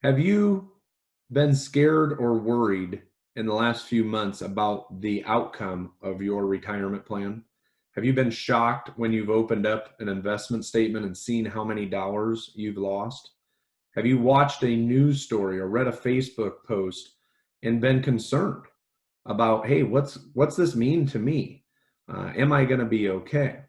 Have you been scared or worried in the last few months about the outcome of your retirement plan? Have you been shocked when you've opened up an investment statement and seen how many dollars you've lost? Have you watched a news story or read a Facebook post and been concerned about, hey, what's this mean to me? Am I going to be okay?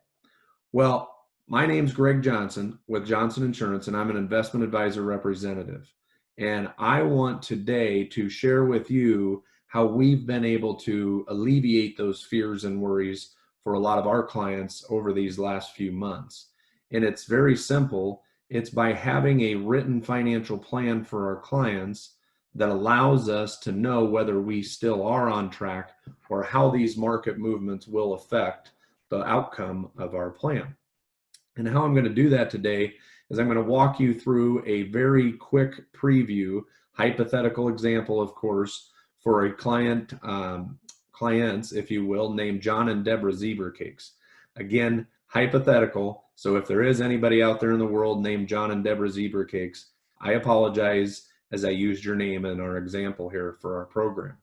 Well, my name's Greg Johnson with Johnson Insurance, and I'm an investment advisor representative. And I want today to share with you how we've been able to alleviate those fears and worries for a lot of our clients over these last few months. And it's very simple. It's by having a written financial plan for our clients that allows us to know whether we still are on track or how these market movements will affect the outcome of our plan. And how I'm going to do that today is I'm going to walk you through a very quick preview, hypothetical example, of course, for a clients, if you will, named John and Deborah Zebra Cakes. Again, hypothetical. So if there is anybody out there in the world named John and Deborah Zebra Cakes, I apologize as I used your name in our example here for our program.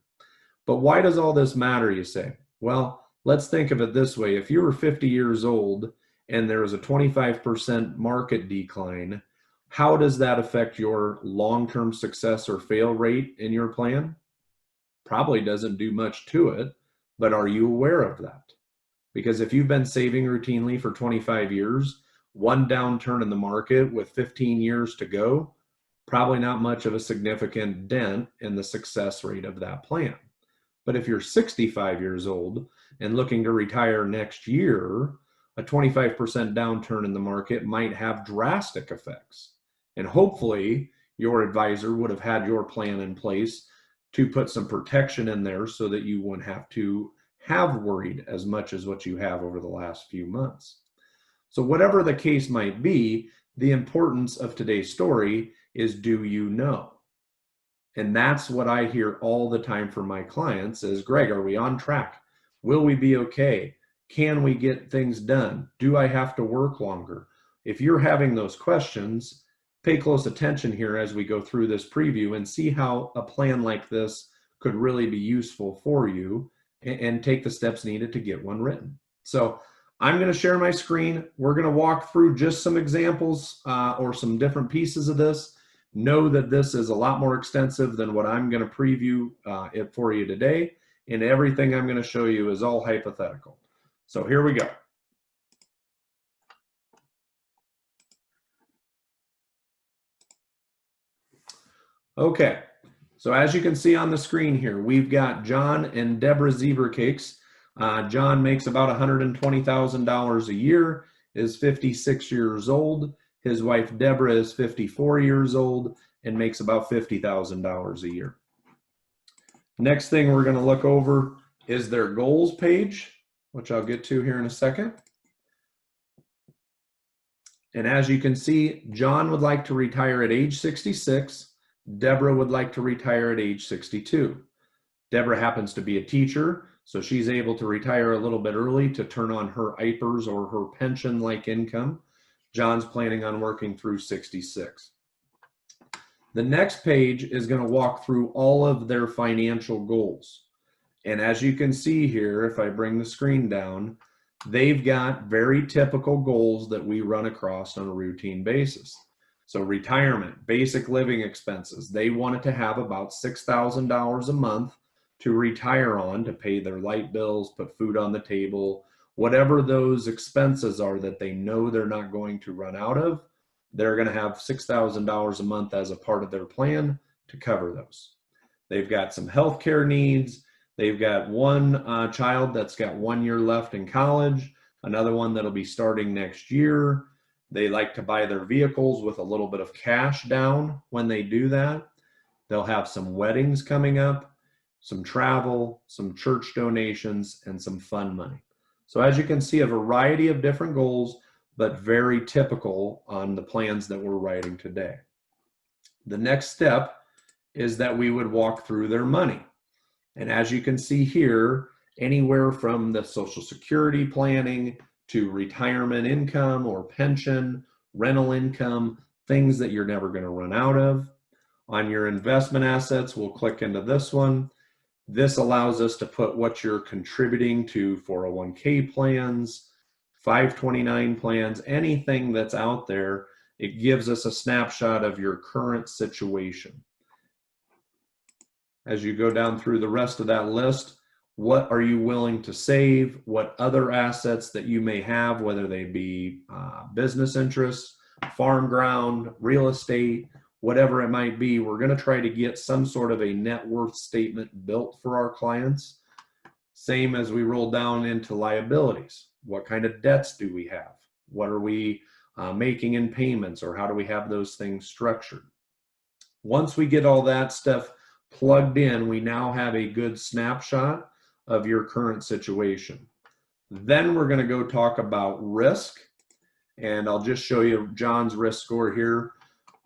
But why does all this matter, you say? Well, let's think of it this way. If you were 50 years old and there was a 25% market decline, how does that affect your long-term success or fail rate in your plan? Probably doesn't do much to it, but are you aware of that? Because if you've been saving routinely for 25 years, one downturn in the market with 15 years to go, probably not much of a significant dent in the success rate of that plan. But if you're 65 years old and looking to retire next year, a 25% downturn in the market might have drastic effects. And hopefully your advisor would have had your plan in place to put some protection in there so that you wouldn't have to have worried as much as what you have over the last few months. So whatever the case might be, the importance of today's story is, do you know? And that's what I hear all the time from my clients is, Greg, are we on track? Will we be okay? Can we get things done? Do I have to work longer? If you're having those questions, pay close attention here as we go through this preview and see how a plan like this could really be useful for you and take the steps needed to get one written. So I'm going to share my screen. We're going to walk through just some examples or some different pieces of this. Know that this is a lot more extensive than what I'm going to preview it for you today. And everything I'm going to show you is all hypothetical. So here we go. Okay, so as you can see on the screen here, we've got John and Deborah Zebra Cakes. John makes about $120,000 a year, is 56 years old. His wife Deborah is 54 years old and makes about $50,000 a year. Next thing we're going to look over is their goals page, which I'll get to here in a second. And as you can see, John would like to retire at age 66. Deborah would like to retire at age 62. Deborah happens to be a teacher, so she's able to retire a little bit early to turn on her IPERS or her pension-like income. John's planning on working through 66. The next page is going to walk through all of their financial goals. And as you can see here, if I bring the screen down, they've got very typical goals that we run across on a routine basis. So retirement, basic living expenses, they wanted to have about $6,000 a month to retire on to pay their light bills, put food on the table, whatever those expenses are that they know they're not going to run out of, they're going to have $6,000 a month as a part of their plan to cover those. They've got some healthcare needs. They've got one child that's got 1 year left in college, another one that'll be starting next year. They like to buy their vehicles with a little bit of cash down when they do that. They'll have some weddings coming up, some travel, some church donations, and some fun money. So as you can see, a variety of different goals, but very typical on the plans that we're writing today. The next step is that we would walk through their money. And as you can see here, anywhere from the Social Security planning to retirement income or pension, rental income, things that you're never going to run out of. On your investment assets, we'll click into this one. This allows us to put what you're contributing to 401k plans, 529 plans, anything that's out there. It gives us a snapshot of your current situation. As you go down through the rest of that list, what are you willing to save? What other assets that you may have, whether they be business interests, farm ground, real estate, whatever it might be, we're going to try to get some sort of a net worth statement built for our clients. Same as we roll down into liabilities. What kind of debts do we have? What are we making in payments, or how do we have those things structured? Once we get all that stuff plugged in, we now have a good snapshot of your current situation. Then we're going to go talk about risk, and I'll just show you John's risk score here.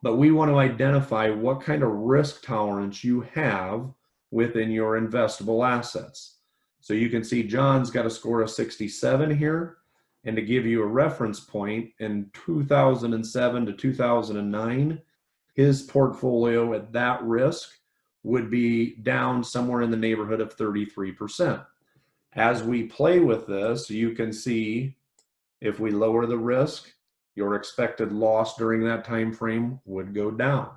But we want to identify what kind of risk tolerance you have within your investable assets. So you can see John's got a score of 67 here. And to give you a reference point, in 2007 to 2009, his portfolio at that risk would be down somewhere in the neighborhood of 33%. As we play with this, you can see if we lower the risk, your expected loss during that time frame would go down.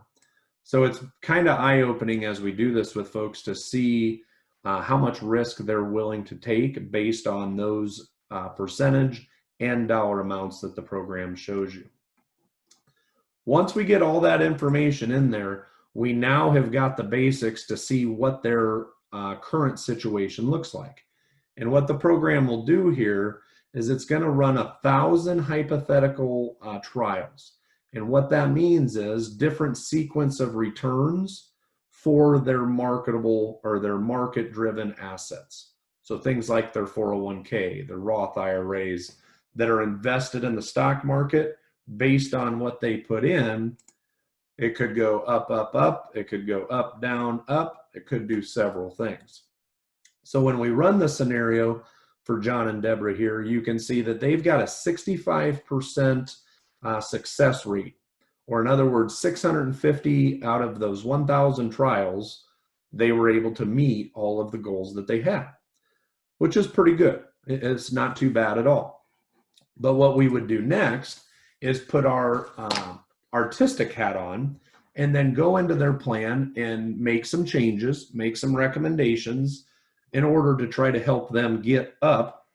So it's kind of eye-opening as we do this with folks to see how much risk they're willing to take based on those percentage and dollar amounts that the program shows you. Once we get all that information in there, we now have got the basics to see what their current situation looks like. And what the program will do here is it's going to run 1,000 hypothetical trials. And what that means is different sequence of returns for their marketable or their market-driven assets. So things like their 401k, their Roth IRAs that are invested in the stock market based on what they put in. It could go up, up, up. It could go up, down, up. It could do several things. So when we run the scenario for John and Deborah here, you can see that they've got a 65% success rate. Or in other words, 650 out of those 1,000 trials, they were able to meet all of the goals that they had, which is pretty good. It's not too bad at all. But what we would do next is put our artistic hat on and then go into their plan and make some changes, make some recommendations in order to try to help them get up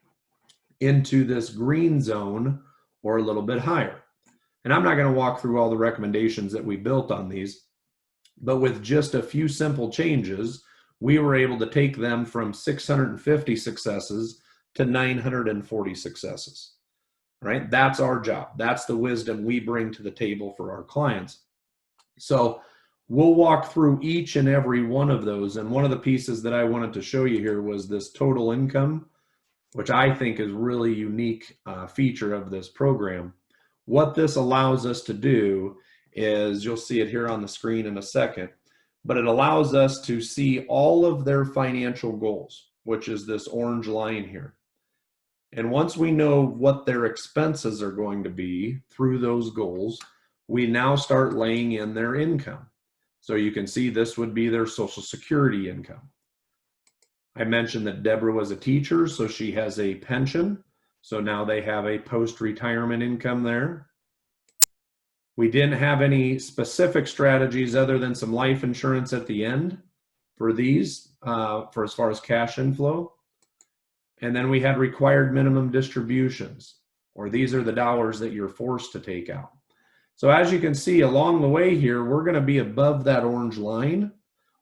into this green zone or a little bit higher. And I'm not going to walk through all the recommendations that we built on these, but with just a few simple changes, we were able to take them from 650 successes to 940 successes. Right? That's our job. That's the wisdom we bring to the table for our clients. So we'll walk through each and every one of those. And one of the pieces that I wanted to show you here was this total income, which I think is really unique feature of this program. What this allows us to do is, you'll see it here on the screen in a second, but it allows us to see all of their financial goals, which is this orange line here. And once we know what their expenses are going to be through those goals, we now start laying in their income. So you can see this would be their Social Security income. I mentioned that Deborah was a teacher, so she has a pension. So now they have a post-retirement income there. We didn't have any specific strategies other than some life insurance at the end for these, for as far as cash inflow. And then we had required minimum distributions, or these are the dollars that you're forced to take out. So as you can see along the way here, we're going to be above that orange line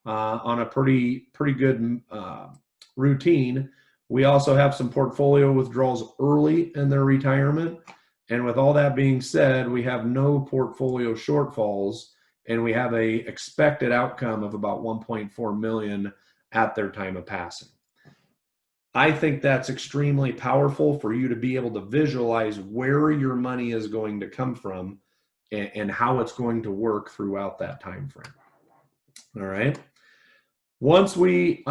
on a pretty good routine. We also have some portfolio withdrawals early in their retirement. And with all that being said, we have no portfolio shortfalls, and we have a expected outcome of about 1.4 million at their time of passing. I think that's extremely powerful for you to be able to visualize where your money is going to come from and how it's going to work throughout that time frame. All right. Once we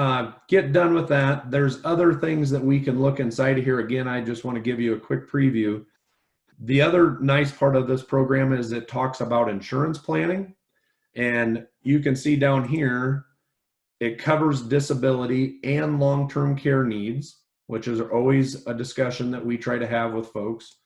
get done with that, there's other things that we can look inside of here. Again, I just want to give you a quick preview. The other nice part of this program is it talks about insurance planning. And you can see down here, it covers disability and long-term care needs, which is always a discussion that we try to have with folks.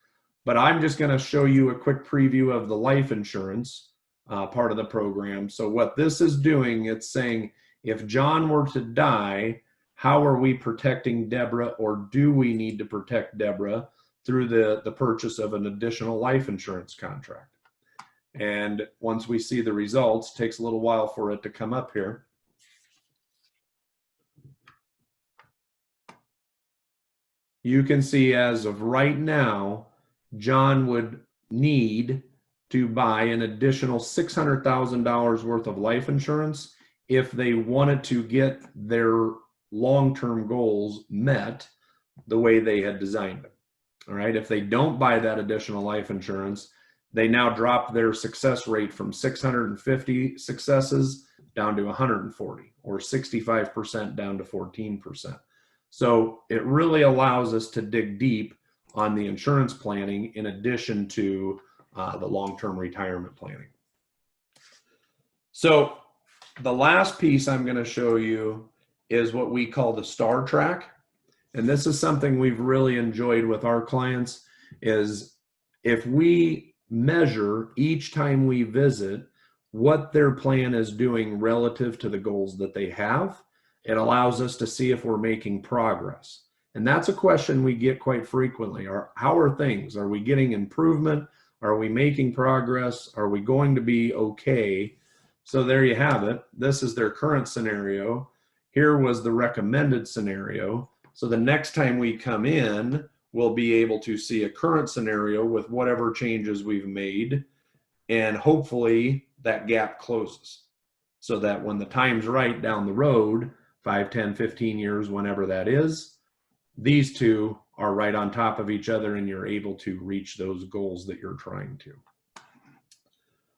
But I'm just going to show you a quick preview of the life insurance part of the program. So what this is doing, it's saying, if John were to die, how are we protecting Deborah, or do we need to protect Deborah through the purchase of an additional life insurance contract? And once we see the results, it takes a little while for it to come up here. You can see as of right now, John would need to buy an additional $600,000 worth of life insurance if they wanted to get their long-term goals met the way they had designed them. All right, if they don't buy that additional life insurance, they now drop their success rate from 650 successes down to 140, or 65% down to 14%. So it really allows us to dig deep on the insurance planning in addition to the long-term retirement planning. So the last piece I'm going to show you is what we call the STAR track. And this is something we've really enjoyed with our clients, is if we measure each time we visit what their plan is doing relative to the goals that they have, it allows us to see if we're making progress. And that's a question we get quite frequently. How are things? Are we getting improvement? Are we making progress? Are we going to be okay? So there you have it. This is their current scenario. Here was the recommended scenario. So the next time we come in, we'll be able to see a current scenario with whatever changes we've made, and hopefully that gap closes so that when the time's right down the road, 5, 10, 15 years, whenever that is, these two are right on top of each other and you're able to reach those goals that you're trying to.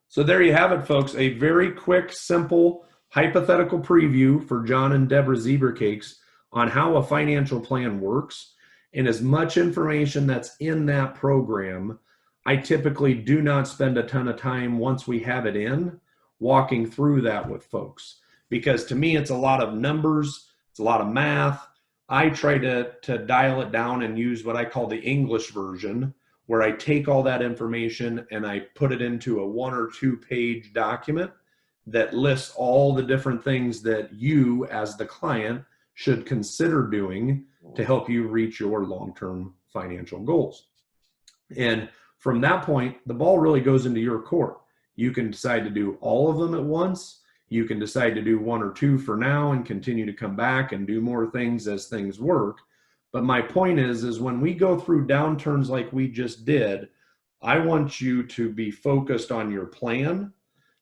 So there you have it, folks. A very quick, simple, hypothetical preview for John and Deborah Zebra Cakes on how a financial plan works. And as much information that's in that program, I typically do not spend a ton of time once we have it in walking through that with folks. Because to me, it's a lot of numbers, it's a lot of math. I try to dial it down and use what I call the English version, where I take all that information and I put it into a 1 or 2 page document that lists all the different things that you as the client should consider doing to help you reach your long-term financial goals. And from that point, the ball really goes into your court. You can decide to do all of them at once. You can decide to do 1 or 2 for now and continue to come back and do more things as things work. But my point is when we go through downturns like we just did, I want you to be focused on your plan,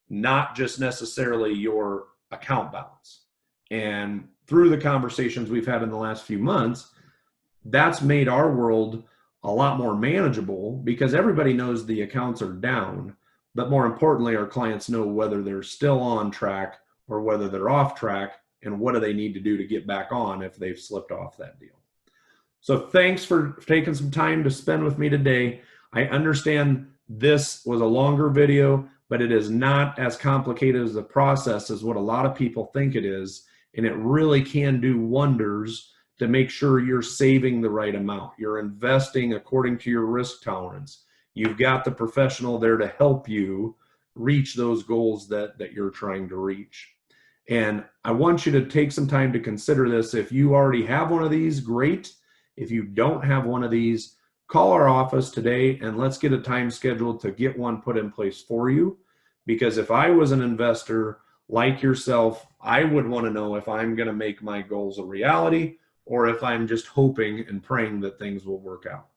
not just necessarily your account balance. And through the conversations we've had in the last few months, that's made our world a lot more manageable because everybody knows the accounts are down. But more importantly, our clients know whether they're still on track or whether they're off track, and what do they need to do to get back on if they've slipped off that deal. So thanks for taking some time to spend with me today. I understand this was a longer video, but it is not as complicated as the process as what a lot of people think it is. And it really can do wonders to make sure you're saving the right amount. You're investing according to your risk tolerance. You've got the professional there to help you reach those goals that you're trying to reach. And I want you to take some time to consider this. If you already have one of these, great. If you don't have one of these, call our office today and let's get a time scheduled to get one put in place for you. Because if I was an investor like yourself, I would want to know if I'm going to make my goals a reality or if I'm just hoping and praying that things will work out.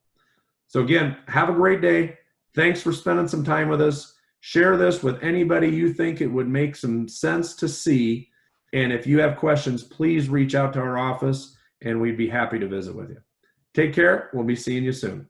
So again, have a great day. Thanks for spending some time with us. Share this with anybody you think it would make some sense to see. And if you have questions, please reach out to our office and we'd be happy to visit with you. Take care. We'll be seeing you soon.